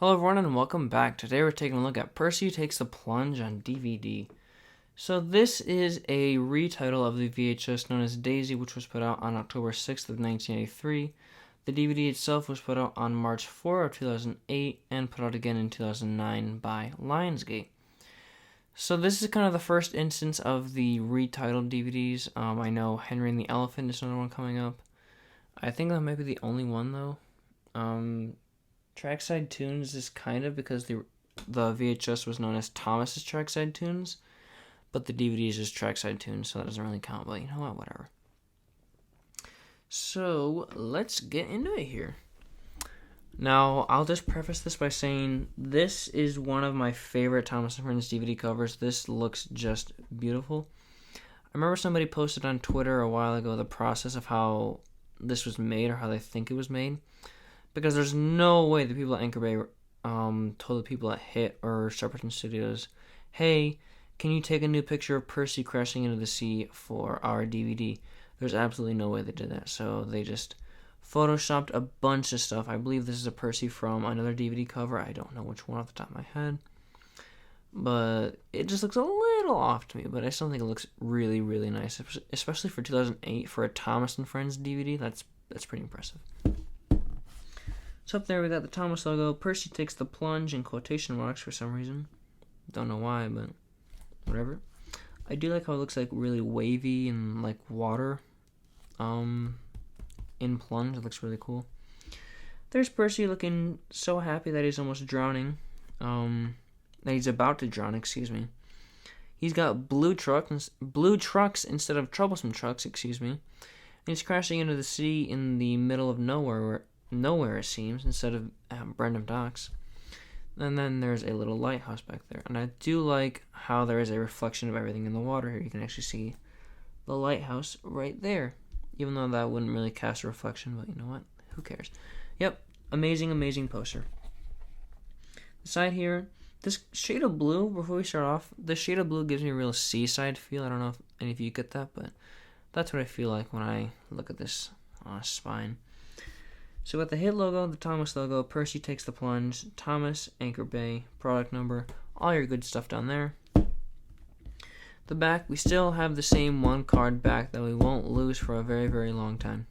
Hello everyone and welcome back. Today we're taking a look at Percy Takes the Plunge on DVD. So this is a retitle of the VHS known as Daisy, which was put out on October 6th of 1983. The DVD itself was put out on March 4 of 2008 and put out again in 2009 by Lionsgate. So this is kind of the first instance of the retitled DVDs. I know Henry and the Elephant is another one coming up. I think that might be the only one though. Trackside Tunes is kind of because the VHS was known as Thomas's Trackside Tunes, but the DVD is just Trackside Tunes, so that doesn't really count, but you know what, whatever. So, let's get into it here. Now, I'll just preface this by saying this is one of my favorite Thomas & Friends DVD covers. This looks just beautiful. I remember somebody posted on Twitter a while ago the process of how this was made or how they think it was made. Because there's no way the people at Anchor Bay told the people at HIT or Shepperton Studios, hey, can you take a new picture of Percy crashing into the sea for our DVD? There's absolutely no way they did that. So they just photoshopped a bunch of stuff. I believe this is a Percy from another DVD cover. I don't know which one off the top of my head. But it just looks a little off to me. But I still think it looks really, really nice. Especially for 2008 for a Thomas & Friends DVD. That's pretty impressive. So up there we got the Thomas logo. Percy Takes the Plunge in quotation marks for some reason. Don't know why, but whatever. I do like how it looks like really wavy and like water. In Plunge, it looks really cool. There's Percy looking so happy that he's almost drowning. That he's about to drown, excuse me. He's got blue trucks instead of troublesome trucks, excuse me. And he's crashing into the sea in the middle of nowhere it seems, instead of Brandon Docks. And then there's a little lighthouse back there. And I do like how there is a reflection of everything in the water here. You can actually see the lighthouse right there. Even though that wouldn't really cast a reflection, but you know what? Who cares? Yep, amazing, amazing poster. The side here, this shade of blue, before we start off, this shade of blue gives me a real seaside feel. I don't know if any of you get that, but that's what I feel like when I look at this spine. So with the HIT logo, the Thomas logo, Percy Takes the Plunge, Thomas, Anchor Bay, product number, all your good stuff down there. The back, we still have the same one card back that we won't lose for a very, very long time.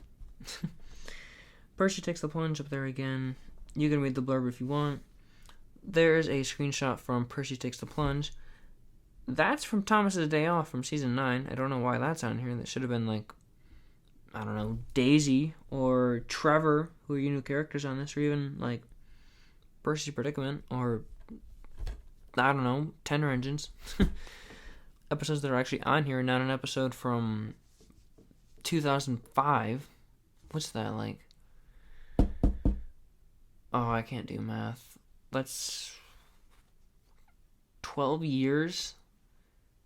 Percy Takes the Plunge up there again. You can read the blurb if you want. There's a screenshot from Percy Takes the Plunge. That's from Thomas's Day Off from Season 9. I don't know why that's on here. That should have been like, I don't know, Daisy or Trevor, who are your new characters on this, or even like Percy's Predicament, or I don't know, Tender Engines. Episodes that are actually on here, not an episode from 2005. What's that like? Oh, I can't do math. That's 12 years.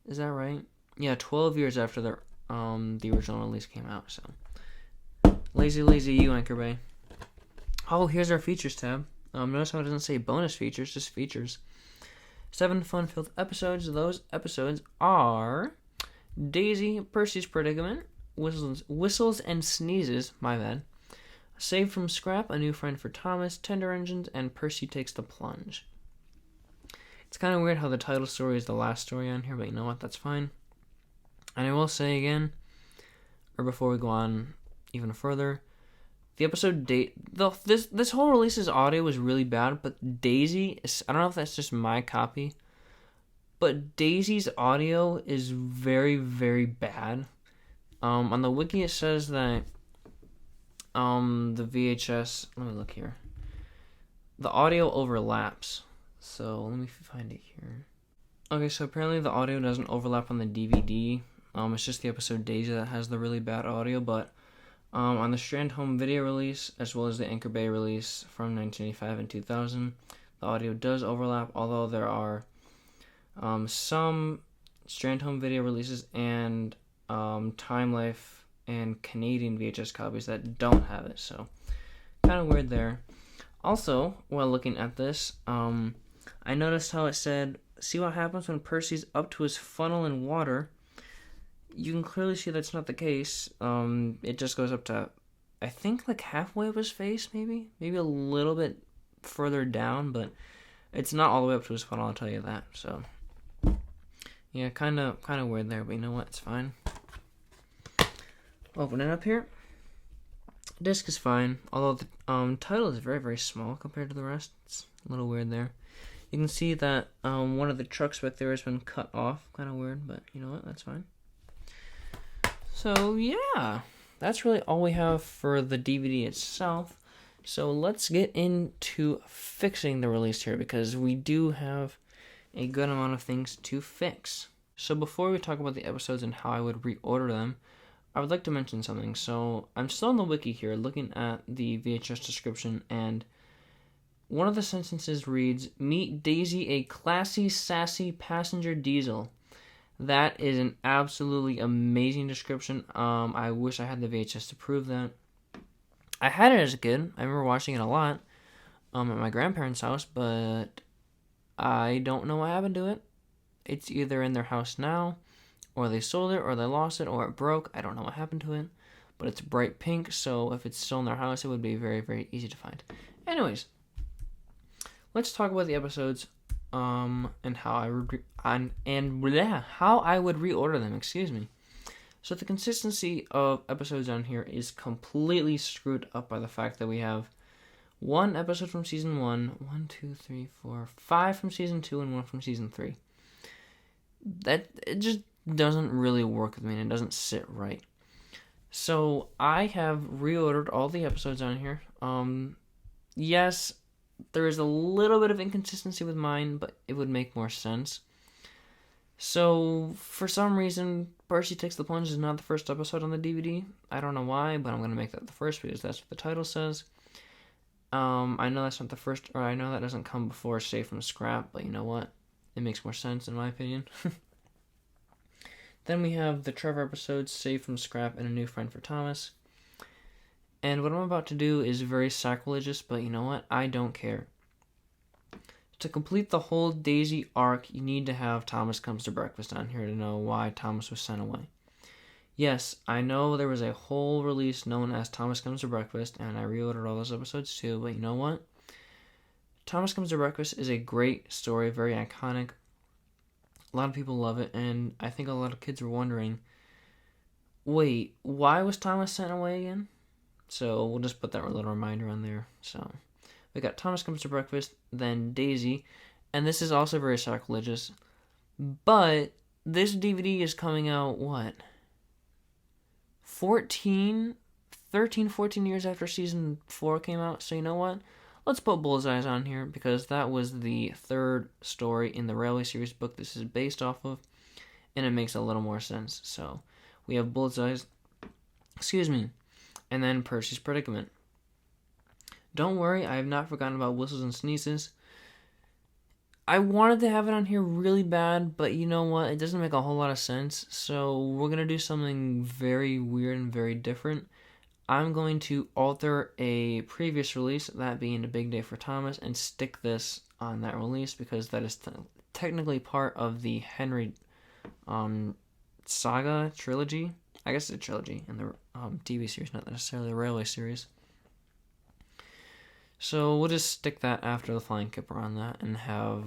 Is that right? Yeah, 12 years after the original release came out, so. Lazy you, Anchor Bay. Oh, here's our features tab. Notice how it doesn't say bonus features, just features. 7 fun-filled episodes. Those episodes are Daisy, Percy's Predicament, Whistles and Sneezes, my bad. Saved from Scrap, A New Friend for Thomas, Tender Engines, and Percy Takes the Plunge. It's kind of weird how the title story is the last story on here, but you know what, that's fine. And I will say again, or before we go on even further, the episode this whole release's audio was really bad, but Daisy, I don't know if that's just my copy, but Daisy's audio is very, very bad. On the wiki it says that the VHS, let me look here, the audio overlaps. So let me find it here. Okay, so apparently the audio doesn't overlap on the DVD. It's just the episode Daisy that has the really bad audio, but on the Strand Home video release, as well as the Anchor Bay release from 1985 and 2000, the audio does overlap, although there are some Strand Home video releases and Time Life and Canadian VHS copies that don't have it, so kind of weird there. Also, while looking at this, I noticed how it said, see what happens when Percy's up to his funnel in water. You can clearly see that's not the case. It just goes up to, I think, like halfway of his face, maybe a little bit further down, but it's not all the way up to his funnel, I'll tell you that. So, yeah, kind of weird there, but you know what? It's fine. Open it up here. Disc is fine, although the title is very, very small compared to the rest. It's a little weird there. You can see that one of the trucks back there has been cut off. Kind of weird, but you know what? That's fine. So, yeah. That's really all we have for the DVD itself. So let's get into fixing the release here, because we do have a good amount of things to fix. So before we talk about the episodes and how I would reorder them, I would like to mention something. So I'm still on the wiki here looking at the VHS description, and one of the sentences reads, "Meet Daisy, a classy, sassy passenger diesel." That is an absolutely amazing description. I wish I had the VHS to prove that. I had it as a kid. I remember watching it a lot at my grandparents' house, but I don't know what happened to it. It's either in their house now, or they sold it, or they lost it, or it broke. I don't know what happened to it, but it's bright pink, so if it's still in their house, it would be very, very easy to find. Anyways, let's talk about the episodes and how I would how I would reorder them. Excuse me. So the consistency of episodes on here is completely screwed up by the fact that we have one episode from season 1, 2, 3, 4, 5 from season 2, and 1 from season 3. That it just doesn't really work with me, and it doesn't sit right. So I have reordered all the episodes on here. Yes, there is a little bit of inconsistency with mine, but it would make more sense. So, for some reason, Percy Takes the Plunge is not the first episode on the DVD. I don't know why, but I'm going to make that the first because that's what the title says. I know that's not the first, or I know that doesn't come before Save from Scrap, but you know what? It makes more sense in my opinion. Then we have the Trevor episodes, Save from Scrap, and A New Friend for Thomas. And what I'm about to do is very sacrilegious, but you know what? I don't care. To complete the whole Daisy arc, you need to have Thomas Comes to Breakfast on here to know why Thomas was sent away. Yes, I know there was a whole release known as Thomas Comes to Breakfast, and I reordered all those episodes too, but you know what? Thomas Comes to Breakfast is a great story, very iconic. A lot of people love it, and I think a lot of kids were wondering, wait, why was Thomas sent away again? So we'll just put that little reminder on there. So we got Thomas Comes to Breakfast, then Daisy, and this is also very sacrilegious, but this DVD is coming out, 13, 14 years after season 4 came out, so you know what? Let's put Bullseyes on here, because that was the third story in the Railway series book this is based off of, and it makes a little more sense. So we have Bullseyes, and then Percy's Predicament. Don't worry, I have not forgotten about Whistles and Sneezes. I wanted to have it on here really bad, but you know what? It doesn't make a whole lot of sense, so we're going to do something very weird and very different. I'm going to alter a previous release, that being A Big Day for Thomas, and stick this on that release, because that is technically part of the Henry saga trilogy. I guess it's a trilogy in the TV series, not necessarily the Railway series. So we'll just stick that after the Flying Kipper on that and have...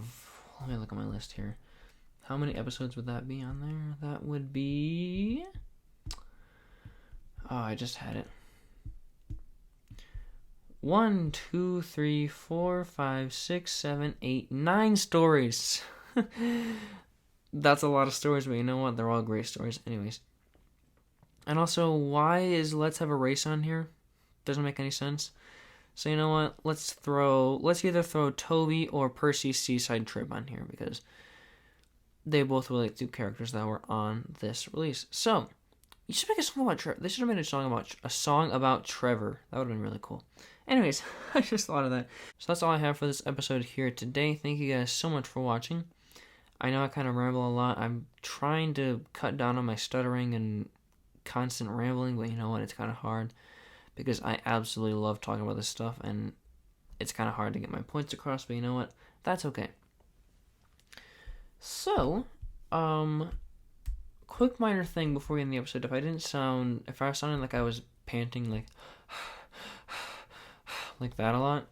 Let me look at my list here. How many episodes would that be on there? That would be... Oh, I just had it. 1, 2, 3, 4, 5, 6, 7, 8, 9 stories. That's a lot of stories, but you know what? They're all great stories. Anyways. And also, why is Let's Have a Race on here? Doesn't make any sense. So you know what? Let's either throw Toby or Percy's Seaside Trip on here, because they both relate to characters that were on this release. So you should make a song about Trevor. They should have made a song about Trevor. That would have been really cool. Anyways, I just thought of that. So that's all I have for this episode here today. Thank you guys so much for watching. I know I kind of ramble a lot. I'm trying to cut down on my stuttering and constant rambling, but you know what? It's kind of hard, because I absolutely love talking about this stuff, and it's kind of hard to get my points across, but you know what? That's okay. So, quick minor thing before we end the episode. If I was sounding like I was panting, like that a lot,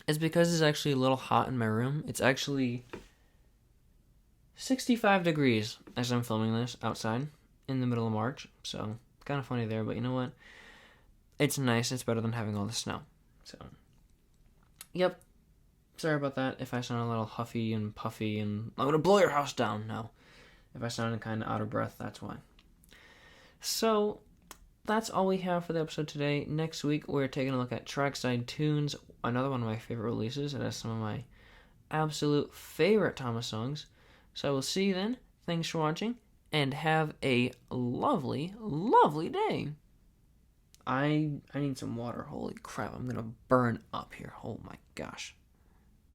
is because it's actually a little hot in my room. It's actually 65 degrees as I'm filming this outside in the middle of March. So, kind of funny there, but you know what? It's nice. It's better than having all the snow. So, yep. Sorry about that if I sound a little huffy and puffy and I'm going to blow your house down. No. If I sounded kind of out of breath, that's why. So, that's all we have for the episode today. Next week, we're taking a look at Trackside Tunes, another one of my favorite releases. It has some of my absolute favorite Thomas songs. So I will see you then. Thanks for watching, and have a lovely, lovely day. I need some water. Holy crap, I'm going to burn up here. Oh my gosh.